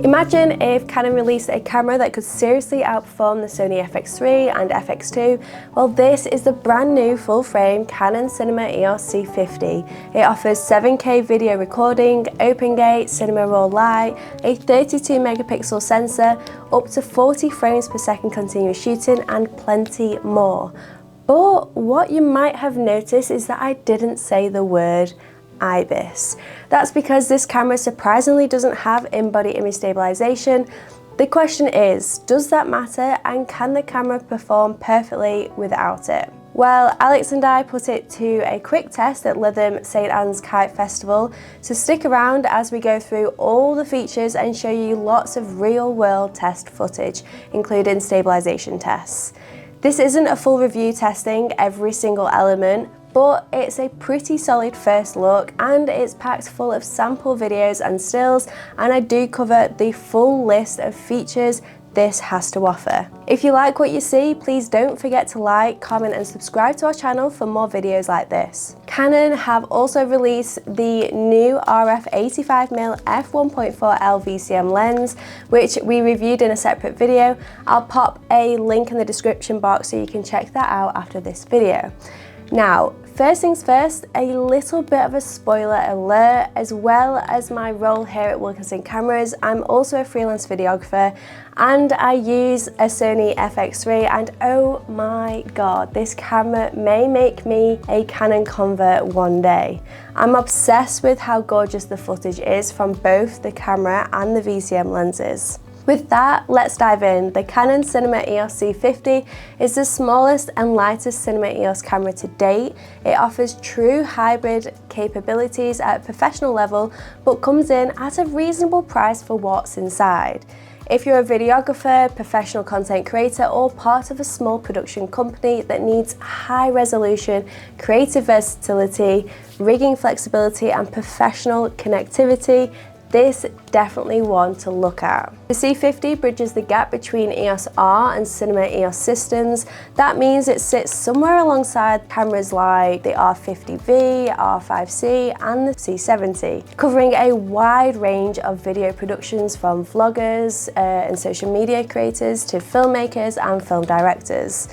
Imagine if Canon released a camera that could seriously outperform the Sony FX3 and FX2. Well, this is the brand new full-frame Canon Cinema EOS C50. It offers 7K video recording, open gate, cinema raw light, a 32 megapixel sensor, up to 40 frames per second continuous shooting, and plenty more. But what you might have noticed is that I didn't say the word IBIS. That's because this camera surprisingly doesn't have in-body image stabilization. The question is, does that matter, and can the camera perform perfectly without it? Well, Alex and I put it to a quick test at Lytham St Anne's Kite Festival, so stick around as we go through all the features and show you lots of real-world test footage, including stabilization tests. This isn't a full review testing every single element, but it's a pretty solid first look, and it's packed full of sample videos and stills, and I do cover the full list of features this has to offer. If you like what you see, please don't forget to like, comment and subscribe to our channel for more videos like this. Canon have also released the new RF 85mm f1.4L VCM lens, which we reviewed in a separate video. I'll pop a link in the description box so you can check that out after this video. Now, first things first, a little bit of a spoiler alert. As well as my role here at Wilkinson Cameras, I'm also a freelance videographer, and I use a Sony FX3, and oh my god, this camera may make me a Canon convert one day. I'm obsessed with how gorgeous the footage is from both the camera and the VCM lenses. With that, let's dive in. The Canon Cinema EOS C50 is the smallest and lightest Cinema EOS camera to date. It offers true hybrid capabilities at a professional level, but comes in at a reasonable price for what's inside. If you're a videographer, professional content creator, or part of a small production company that needs high resolution, creative versatility, rigging flexibility, and professional connectivity, this definitely one to look at. The C50 bridges the gap between EOS R and Cinema EOS systems. That means it sits somewhere alongside cameras like the R50V, R5C and the C70, covering a wide range of video productions from vloggers and social media creators to filmmakers and film directors.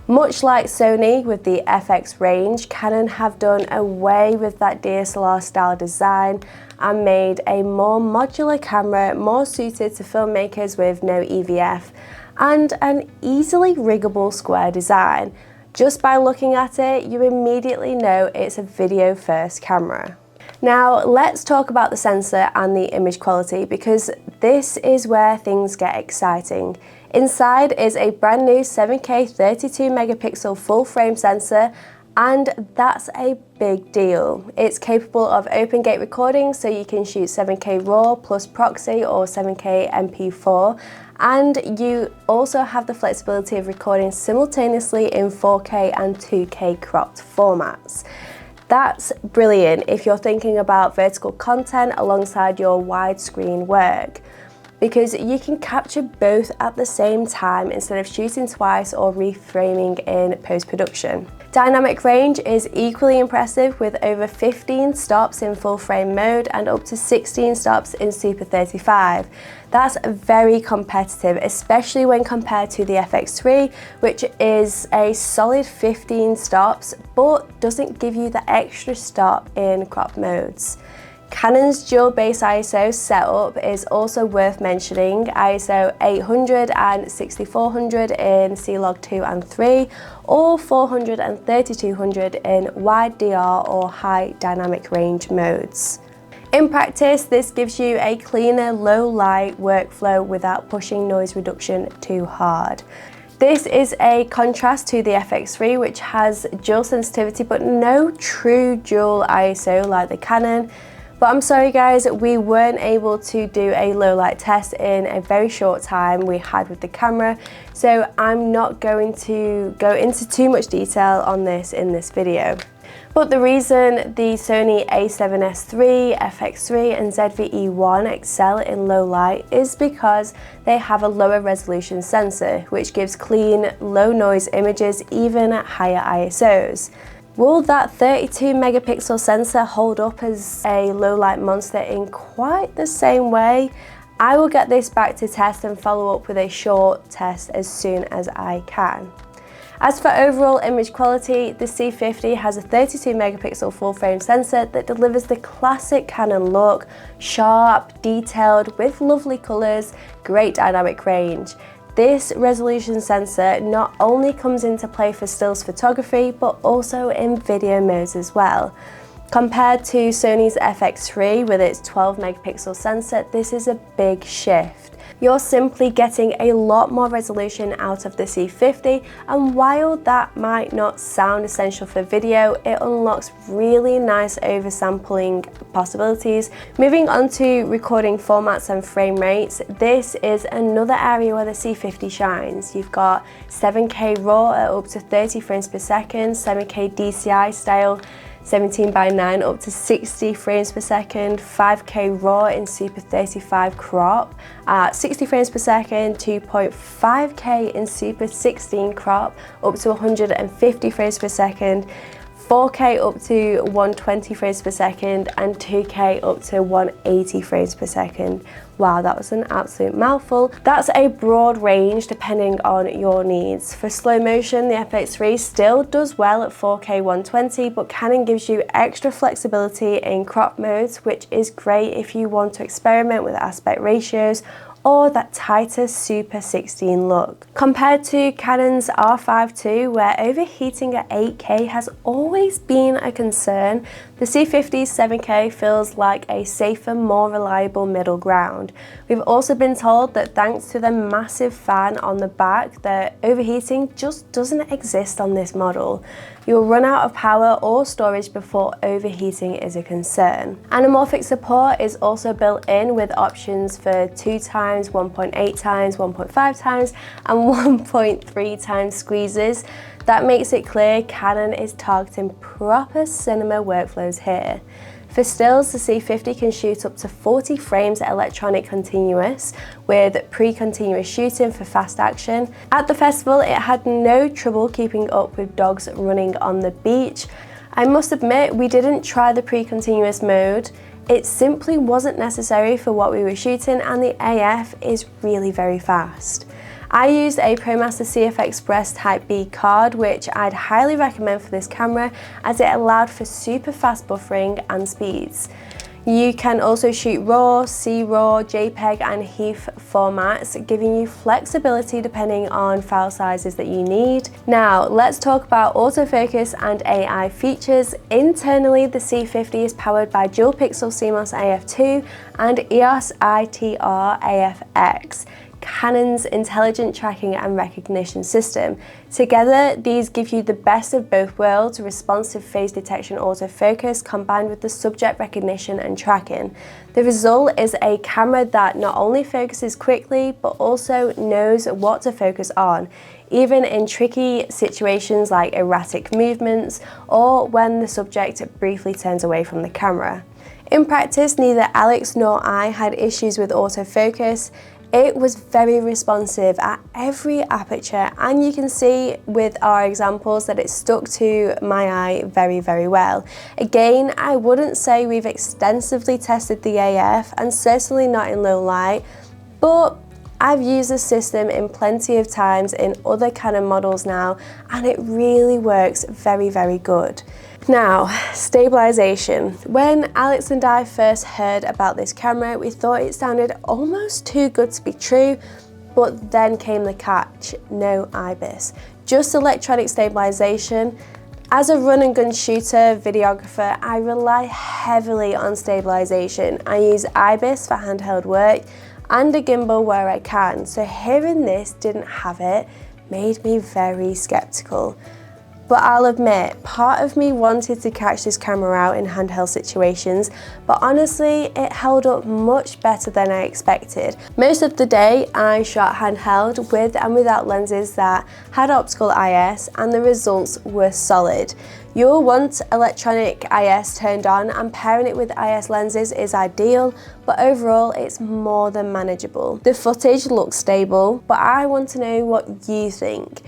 Much like Sony with the FX range, Canon have done away with that DSLR style design and made a more modular camera, more suited to filmmakers with no EVF, and an easily riggable square design. Just by looking at it, you immediately know it's a video first camera. Now let's talk about the sensor and the image quality, because this is where things get exciting. Inside is a brand new 7K 32 megapixel full frame sensor, and that's a big deal. It's capable of open gate recording, so you can shoot 7K RAW plus proxy or 7K MP4, and you also have the flexibility of recording simultaneously in 4K and 2K cropped formats. That's brilliant if you're thinking about vertical content alongside your widescreen work, because you can capture both at the same time instead of shooting twice or reframing in post-production. Dynamic range is equally impressive, with over 15 stops in full frame mode and up to 16 stops in Super 35. That's very competitive, especially when compared to the FX3, which is a solid 15 stops, but doesn't give you the extra stop in crop modes. Canon's dual base ISO setup is also worth mentioning, ISO 800 and 6400 in C-Log 2 and 3, or 400 and 3200 in wide DR or high dynamic range modes. In practice, this gives you a cleaner, low light workflow without pushing noise reduction too hard. This is a contrast to the FX3, which has dual sensitivity but no true dual ISO like the Canon. But I'm sorry guys, we weren't able to do a low light test in a very short time we had with the camera, so I'm not going to go into too much detail on this in this video. But the reason the Sony a7S III, FX3 and ZV-E1 excel in low light is because they have a lower resolution sensor, which gives clean, low noise images even at higher ISOs. Will that 32 megapixel sensor hold up as a low light monster in quite the same way? I will get this back to test and follow up with a short test as soon as I can. As for overall image quality, the C50 has a 32 megapixel full frame sensor that delivers the classic Canon look, sharp, detailed, with lovely colours, great dynamic range. This resolution sensor not only comes into play for stills photography, but also in video modes as well. Compared to Sony's FX3 with its 12 megapixel sensor, this is a big shift. You're simply getting a lot more resolution out of the C50, and while that might not sound essential for video, it unlocks really nice oversampling possibilities. Moving on to recording formats and frame rates, this is another area where the C50 shines. You've got 7K RAW at up to 30 frames per second, 7K DCI style, 17:9 up to 60 frames per second, 5K RAW in Super 35 crop at 60 frames per second, 2.5K in Super 16 crop up to 150 frames per second, 4K up to 120 frames per second and 2K up to 180 frames per second. Wow, that was an absolute mouthful. That's a broad range depending on your needs. For slow motion, the FX3 still does well at 4K 120, but Canon gives you extra flexibility in crop modes, which is great if you want to experiment with aspect ratios or that tighter Super 16 look. Compared to Canon's R5 II, where overheating at 8K has always been a concern, the C50's 7K feels like a safer, more reliable middle ground. We've also been told that thanks to the massive fan on the back, that overheating just doesn't exist on this model. You'll run out of power or storage before overheating is a concern. Anamorphic support is also built in with options for 2 times, 1.8 times, 1.5 times and 1.3 times squeezes. That makes it clear Canon is targeting proper cinema workflows here. For stills, the C50 can shoot up to 40 frames electronic continuous with pre-continuous shooting for fast action. At the festival, it had no trouble keeping up with dogs running on the beach. I must admit, we didn't try the pre-continuous mode. It simply wasn't necessary for what we were shooting, and the AF is really very fast. I used a ProMaster CF Express Type B card, which I'd highly recommend for this camera as it allowed for super fast buffering and speeds. You can also shoot RAW, C-RAW, JPEG and HEIF formats, giving you flexibility depending on file sizes that you need. Now, let's talk about autofocus and AI features. Internally, the C50 is powered by dual pixel CMOS AF2 and EOS ITR AFX, Canon's intelligent tracking and recognition system. Together, these give you the best of both worlds, responsive phase detection autofocus combined with the subject recognition and tracking. The result is a camera that not only focuses quickly, but also knows what to focus on, even in tricky situations like erratic movements or when the subject briefly turns away from the camera. In practice, neither Alex nor I had issues with autofocus. It was very responsive at every aperture, and you can see with our examples that it stuck to my eye very, very well. Again, I wouldn't say we've extensively tested the AF, and certainly not in low light, but I've used the system in plenty of times in other Canon models now, and it really works very, very good. Now, stabilization. When Alex and I first heard about this camera, we thought it sounded almost too good to be true, but then came the catch: no IBIS, just electronic stabilization. As a run and gun shooter, videographer, I rely heavily on stabilization. I use IBIS for handheld work and a gimbal where I can, so hearing this didn't have it made me very skeptical. But I'll admit, part of me wanted to catch this camera out in handheld situations, but honestly, it held up much better than I expected. Most of the day, I shot handheld with and without lenses that had optical IS, and the results were solid. You'll want electronic IS turned on, and pairing it with IS lenses is ideal, but overall it's more than manageable. The footage looks stable, but I want to know what you think.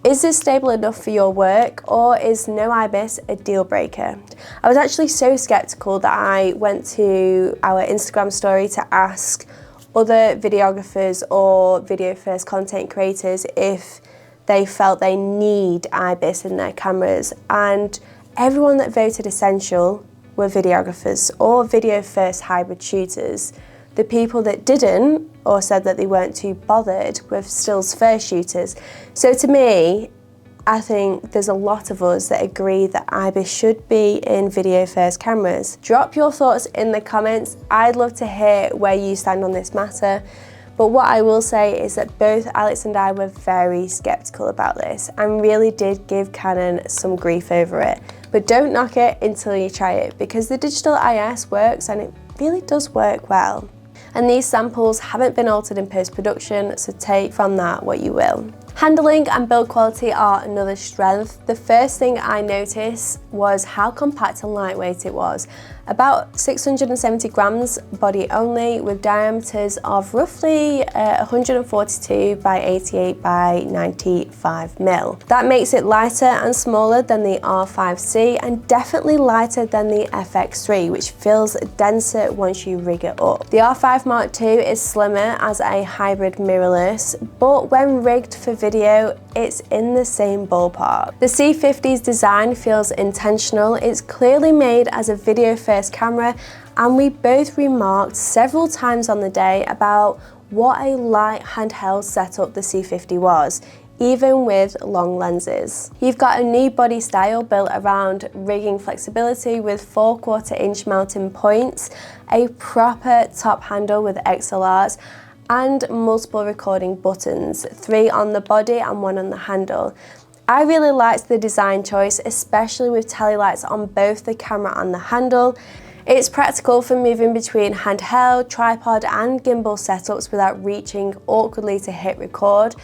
Is this stable enough for your work, or is no IBIS a deal breaker? I was actually so skeptical that I went to our Instagram story to ask other videographers or video first content creators if they felt they need IBIS in their cameras, and everyone that voted essential were videographers or video first hybrid shooters. The people that didn't, or said that they weren't too bothered, were stills first shooters. So to me, I think there's a lot of us that agree that IBIS should be in video first cameras. Drop your thoughts in the comments. I'd love to hear where you stand on this matter. But what I will say is that both Alex and I were very skeptical about this and really did give Canon some grief over it. But don't knock it until you try it, because the digital IS works and it really does work well. And these samples haven't been altered in post-production, so take from that what you will. Handling and build quality are another strength. The first thing I noticed was how compact and lightweight it was. About 670 grams body only, with diameters of roughly 142 by 88 by 95 mil. That makes it lighter and smaller than the R5C, and definitely lighter than the FX3, which feels denser once you rig it up. The R5 Mark II is slimmer as a hybrid mirrorless, but when rigged for video, it's in the same ballpark. The C50's design feels intentional. It's clearly made as a video first camera, and we both remarked several times on the day about what a light handheld setup the C50 was, even with long lenses. You've got a new body style built around rigging flexibility with 4/4 inch mounting points, a proper top handle with XLRs, and multiple recording buttons, 3 on the body and 1 on the handle. I really liked the design choice, especially with telly lights on both the camera and the handle. It's practical for moving between handheld, tripod and gimbal setups without reaching awkwardly to hit record.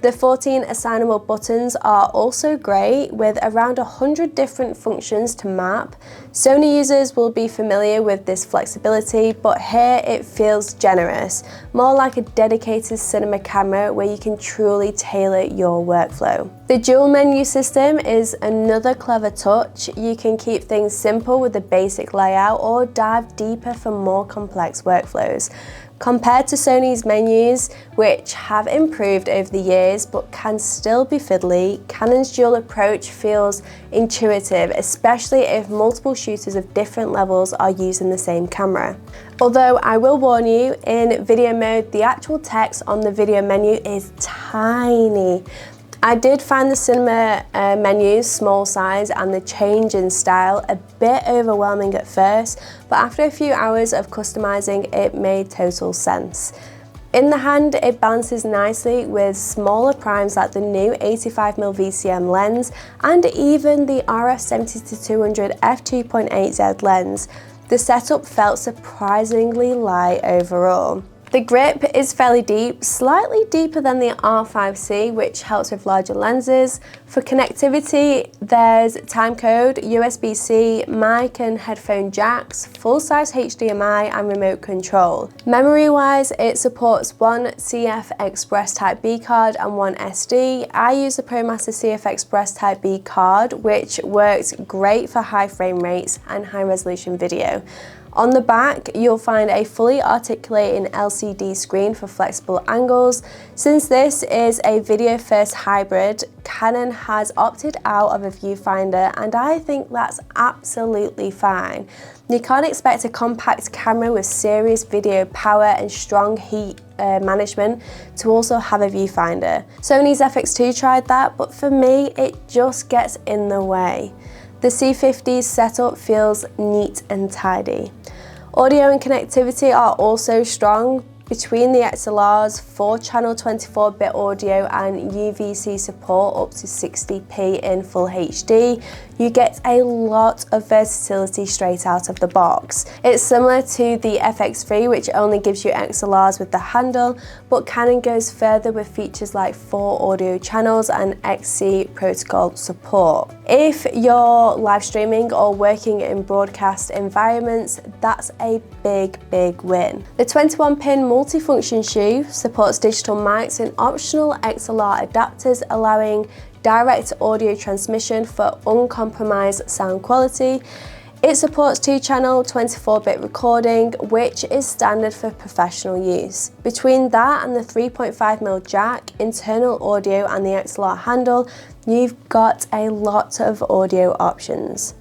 The 14 assignable buttons are also great, with around 100 different functions to map. Sony users will be familiar with this flexibility, but here it feels generous, more like a dedicated cinema camera where you can truly tailor your workflow. The dual menu system is another clever touch. You can keep things simple with the basic layout or dive deeper for more complex workflows. Compared to Sony's menus, which have improved over the years but can still be fiddly, Canon's dual approach feels intuitive, especially if multiple shooters of different levels are using the same camera. Although I will warn you, in video mode, the actual text on the video menu is tiny. I did find the cinema menus small size and the change in style a bit overwhelming at first, but after a few hours of customizing, it made total sense. In the hand, it balances nicely with smaller primes like the new 85mm VCM lens and even the RF70-200 f2.8Z lens. The setup felt surprisingly light overall. The grip is fairly deep, slightly deeper than the R5C, which helps with larger lenses. For connectivity, there's timecode, USB-C, mic and headphone jacks, full-size HDMI and remote control. Memory-wise, it supports one CF Express Type B card and one SD. I use the ProMaster CF Express Type B card, which works great for high frame rates and high-resolution video. On the back, you'll find a fully articulating LCD screen for flexible angles. Since this is a video first hybrid, Canon has opted out of a viewfinder, and I think that's absolutely fine. You can't expect a compact camera with serious video power and strong heat management to also have a viewfinder. Sony's FX2 tried that, but for me, it just gets in the way. The C50's setup feels neat and tidy. Audio and connectivity are also strong, Between the XLRs, 4-channel 24-bit audio and UVC support up to 60p in Full HD, you get a lot of versatility straight out of the box. It's similar to the FX3, which only gives you XLRs with the handle, but Canon goes further with features like 4 audio channels and XC protocol support. If you're live streaming or working in broadcast environments, that's a big win. The 21-pin multifunction shoe supports digital mics and optional XLR adapters, allowing direct audio transmission for uncompromised sound quality. It supports 2-channel 24-bit recording, which is standard for professional use. Between that and the 3.5mm jack, internal audio and the XLR handle, you've got a lot of audio options.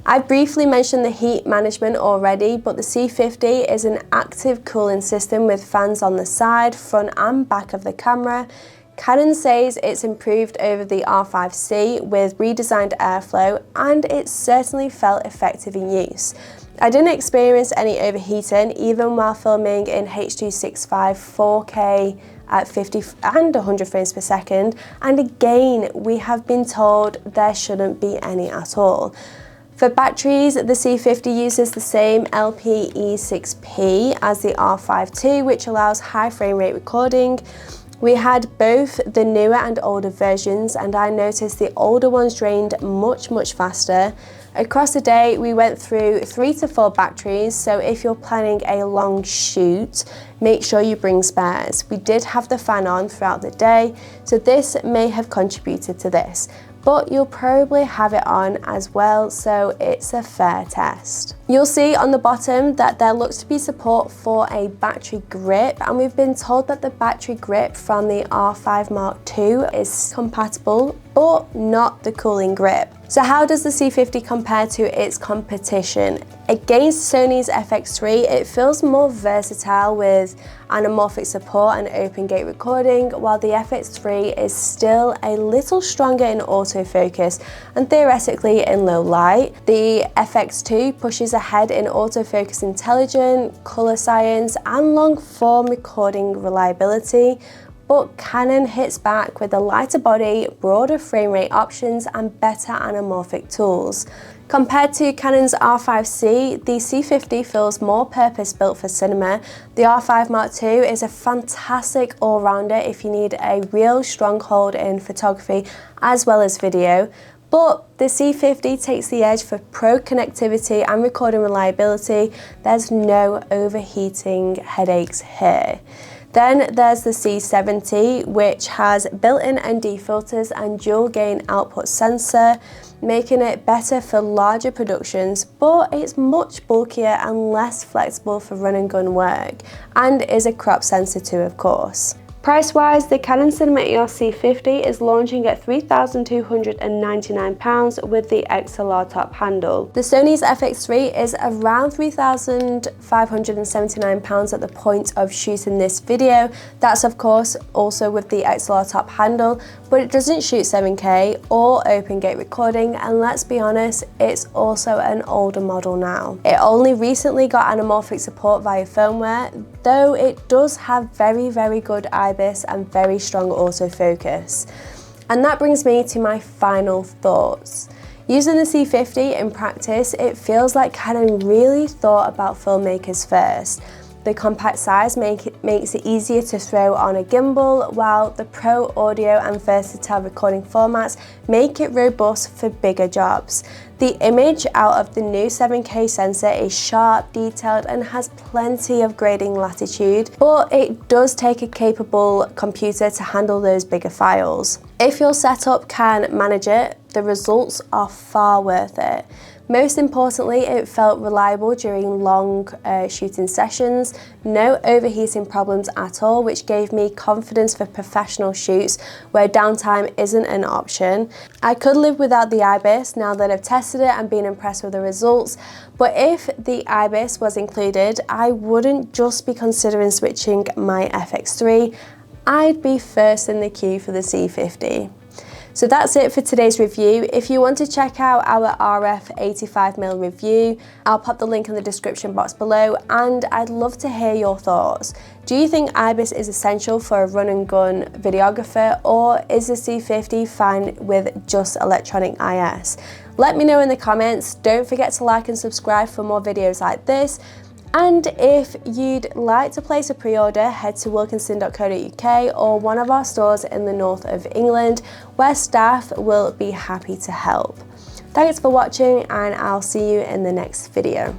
I briefly mentioned the heat management already, but the C50 is an active cooling system with fans on the side, front and back of the camera. Canon says it's improved over the R5C with redesigned airflow, and it certainly felt effective in use. I didn't experience any overheating even while filming in H.265 4K at 50 and 100 frames per second, and again we have been told there shouldn't be any at all. For batteries, the C50 uses the same LPE6P as the R5 II, which allows high frame rate recording. We had both the newer and older versions, and I noticed the older ones drained much faster. Across the day, we went through 3 to 4 batteries, so if you're planning a long shoot, make sure you bring spares. We did have the fan on throughout the day, so this may have contributed to this, but you'll probably have it on as well, so it's a fair test. You'll see on the bottom that there looks to be support for a battery grip, and we've been told that the battery grip from the R5 Mark II is compatible, but not the cooling grip. So how does the C50 compare to its competition? Against Sony's FX3, it feels more versatile with anamorphic support and open gate recording, while the FX3 is still a little stronger in autofocus and theoretically in low light. The FX2 pushes ahead in autofocus intelligence, color science, and long form recording reliability, but Canon hits back with a lighter body, broader frame rate options, and better anamorphic tools. Compared to Canon's R5C, the C50 feels more purpose-built for cinema. The R5 Mark II is a fantastic all-rounder if you need a real stronghold in photography as well as video. But the C50 takes the edge for pro connectivity and recording reliability. There's no overheating headaches here. Then there's the C70, which has built-in ND filters and dual gain output sensor, making it better for larger productions, but it's much bulkier and less flexible for run and gun work, and is a crop sensor too, of course. Price-wise, the Canon Cinema EOS C50 is launching at £3,299 with the XLR top handle. The Sony's FX3 is around £3,579 at the point of shooting this video. That's of course also with the XLR top handle, but it doesn't shoot 7K or open gate recording, and let's be honest, it's also an older model now. It only recently got anamorphic support via firmware, though it does have very good IBIS and very strong autofocus. And that brings me to my final thoughts. Using the C50 in practice, it feels like Canon really thought about filmmakers first. The compact size makes it easier to throw on a gimbal, while the pro audio and versatile recording formats make it robust for bigger jobs. The image out of the new 7K sensor is sharp, detailed, and has plenty of grading latitude, but it does take a capable computer to handle those bigger files. If your setup can manage it, the results are far worth it. Most importantly, it felt reliable during long shooting sessions, no overheating problems at all, which gave me confidence for professional shoots where downtime isn't an option. I could live without the IBIS now that I've tested it and been impressed with the results, but if the IBIS was included, I wouldn't just be considering switching my FX3, I'd be first in the queue for the C50. So that's it for today's review. If you want to check out our RF 85mm review, I'll pop the link in the description box below, and I'd love to hear your thoughts. Do you think IBIS is essential for a run and gun videographer, or is the C50 fine with just electronic IS? Let me know in the comments. Don't forget to like and subscribe for more videos like this. And if you'd like to place a pre-order, head to wilkinson.co.uk or one of our stores in the north of England, where staff will be happy to help. Thanks for watching, and I'll see you in the next video.